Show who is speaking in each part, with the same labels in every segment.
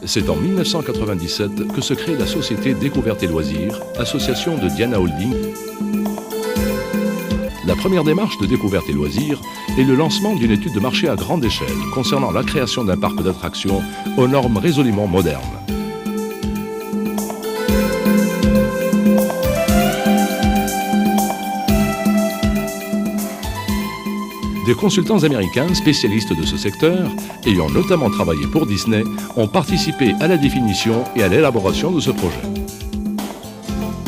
Speaker 1: C'est en 1997 que se crée la société Découverte et Loisirs, association de Diana Holding. La première démarche de Découverte et Loisirs est le lancement d'une étude de marché à grande échelle concernant la création d'un parc d'attractions aux normes résolument modernes. Des consultants américains spécialistes de ce secteur, ayant notamment travaillé pour Disney, ont participé à la définition et à l'élaboration de ce projet.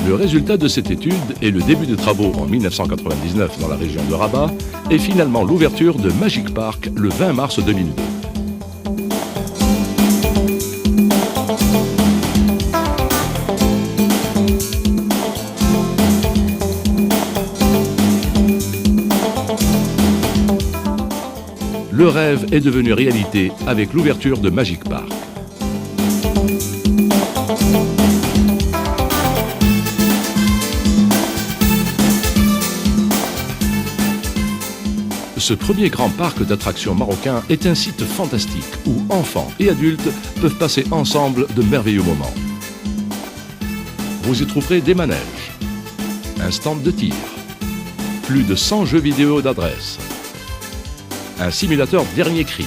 Speaker 1: Le résultat de cette étude est le début des travaux en 1999 dans la région de Rabat et finalement l'ouverture de Magic Park le 20 mars 2002. Le rêve est devenu réalité avec l'ouverture de Magic Park. Ce premier grand parc d'attractions marocain est un site fantastique où enfants et adultes peuvent passer ensemble de merveilleux moments. Vous y trouverez des manèges, un stand de tir, plus de 100 jeux vidéo d'adresse, un simulateur dernier cri,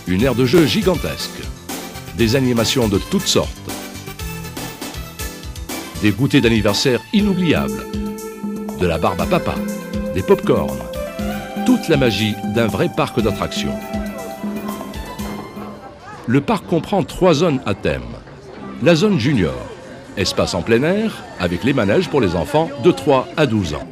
Speaker 1: une aire de jeu gigantesque, des animations de toutes sortes, des goûters d'anniversaire inoubliables, de la barbe à papa, des pop-corn, toute la magie d'un vrai parc d'attractions. Le parc comprend 3 zones à thème. La zone junior, espace en plein air, avec les manèges pour les enfants de 3 à 12 ans.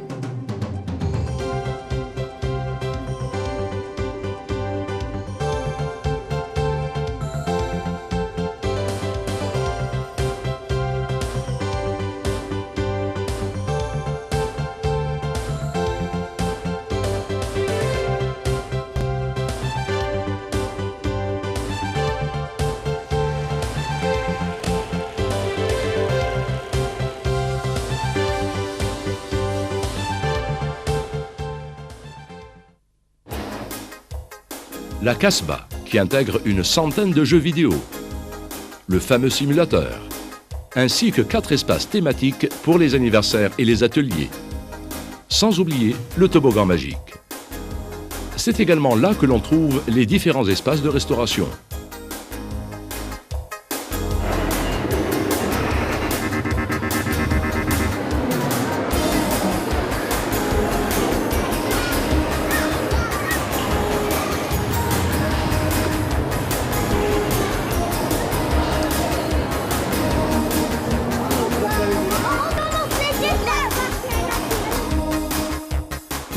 Speaker 1: La Casbah, qui intègre une centaine de jeux vidéo, le fameux simulateur, ainsi que 4 espaces thématiques pour les anniversaires et les ateliers, sans oublier le toboggan magique. C'est également là que l'on trouve les différents espaces de restauration.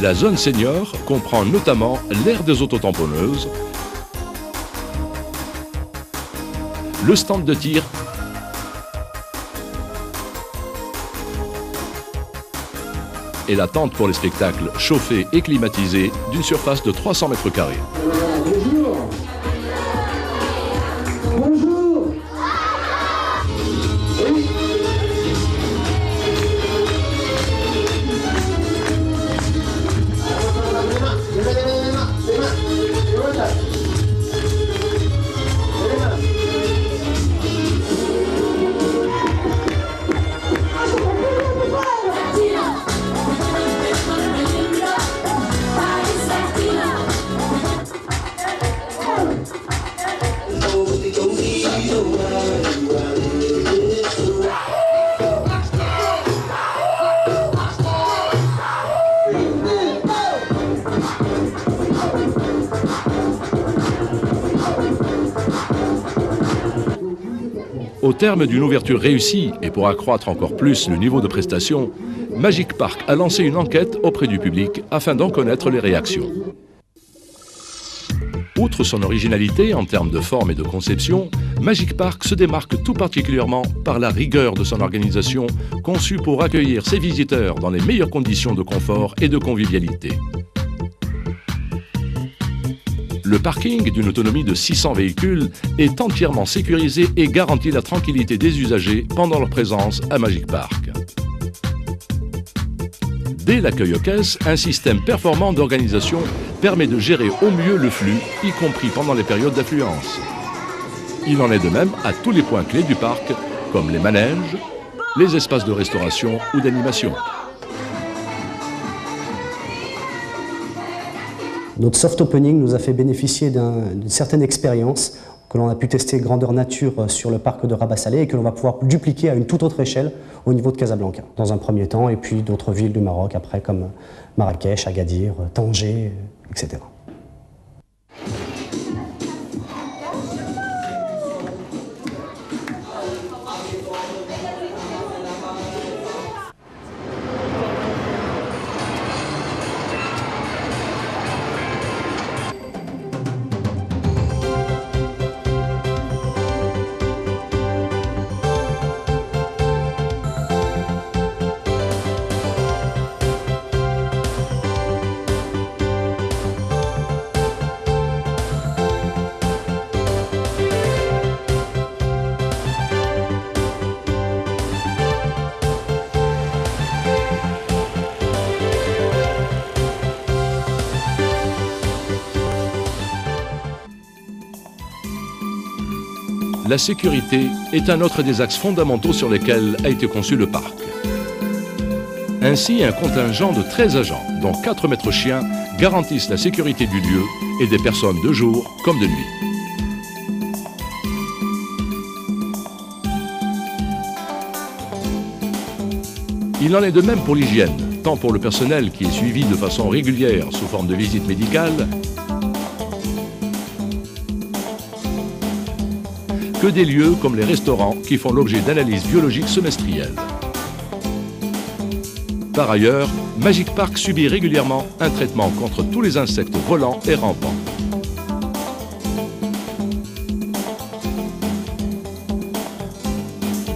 Speaker 1: La zone senior comprend notamment l'aire des autotamponneuses, le stand de tir et la tente pour les spectacles chauffés et climatisés d'une surface de 300 mètres carrés.
Speaker 2: Bonjour. Bonjour. Oui.
Speaker 1: Au terme d'une ouverture réussie et pour accroître encore plus le niveau de prestation, Magic Park a lancé une enquête auprès du public afin d'en connaître les réactions. Outre son originalité en termes de forme et de conception, Magic Park se démarque tout particulièrement par la rigueur de son organisation, conçue pour accueillir ses visiteurs dans les meilleures conditions de confort et de convivialité. Le parking, d'une autonomie de 600 véhicules, est entièrement sécurisé et garantit la tranquillité des usagers pendant leur présence à Magic Park. Dès l'accueil aux caisses, un système performant d'organisation permet de gérer au mieux le flux, y compris pendant les périodes d'affluence. Il en est de même à tous les points clés du parc, comme les manèges, les espaces de restauration ou d'animation.
Speaker 3: Notre soft opening nous a fait bénéficier d'une certaine expérience que l'on a pu tester grandeur nature sur le parc de Rabat-Salé et que l'on va pouvoir dupliquer à une toute autre échelle au niveau de Casablanca, dans un premier temps, et puis d'autres villes du Maroc après, comme Marrakech, Agadir, Tanger, etc.
Speaker 1: La sécurité est un autre des axes fondamentaux sur lesquels a été conçu le parc. Ainsi, un contingent de 13 agents, dont 4 maîtres chiens, garantissent la sécurité du lieu et des personnes de jour comme de nuit. Il en est de même pour l'hygiène, tant pour le personnel qui est suivi de façon régulière sous forme de visite médicale, que des lieux comme les restaurants qui font l'objet d'analyses biologiques semestrielles. Par ailleurs, Magic Park subit régulièrement un traitement contre tous les insectes volants et rampants.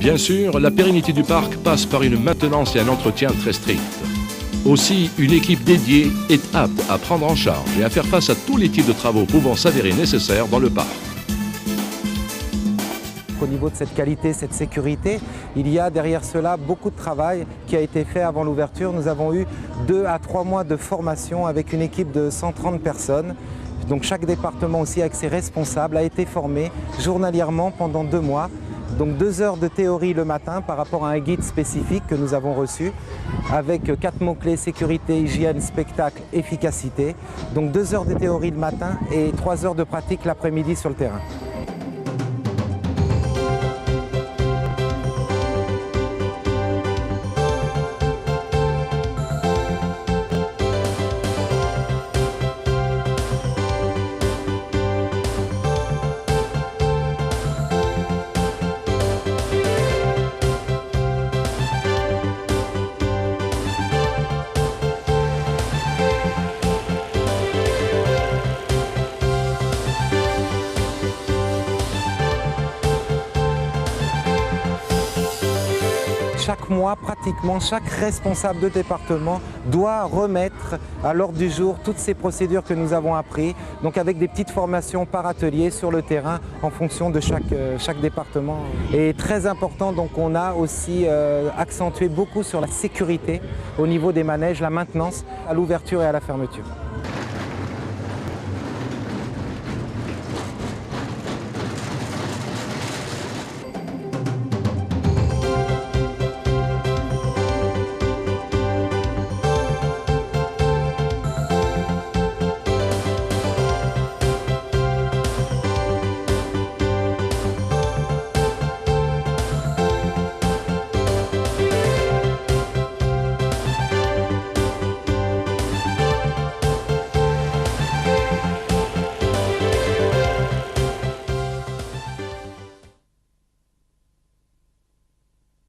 Speaker 1: Bien sûr, la pérennité du parc passe par une maintenance et un entretien très stricts. Aussi, une équipe dédiée est apte à prendre en charge et à faire face à tous les types de travaux pouvant s'avérer nécessaires dans le parc.
Speaker 4: Au niveau de cette qualité, cette sécurité, il y a derrière cela beaucoup de travail qui a été fait avant l'ouverture. Nous avons eu 2 à 3 mois de formation avec une équipe de 130 personnes. Donc chaque département aussi avec ses responsables a été formé journalièrement pendant 2 mois. Donc 2 heures de théorie le matin par rapport à un guide spécifique que nous avons reçu avec 4 mots-clés: sécurité, hygiène, spectacle, efficacité. Donc 2 heures de théorie le matin et 3 heures de pratique l'après-midi sur le terrain. Chaque mois, pratiquement, chaque responsable de département doit remettre à l'ordre du jour toutes ces procédures que nous avons apprises, donc avec des petites formations par atelier sur le terrain en fonction de chaque département. Et très important, donc on a aussi accentué beaucoup sur la sécurité au niveau des manèges, la maintenance à l'ouverture et à la fermeture.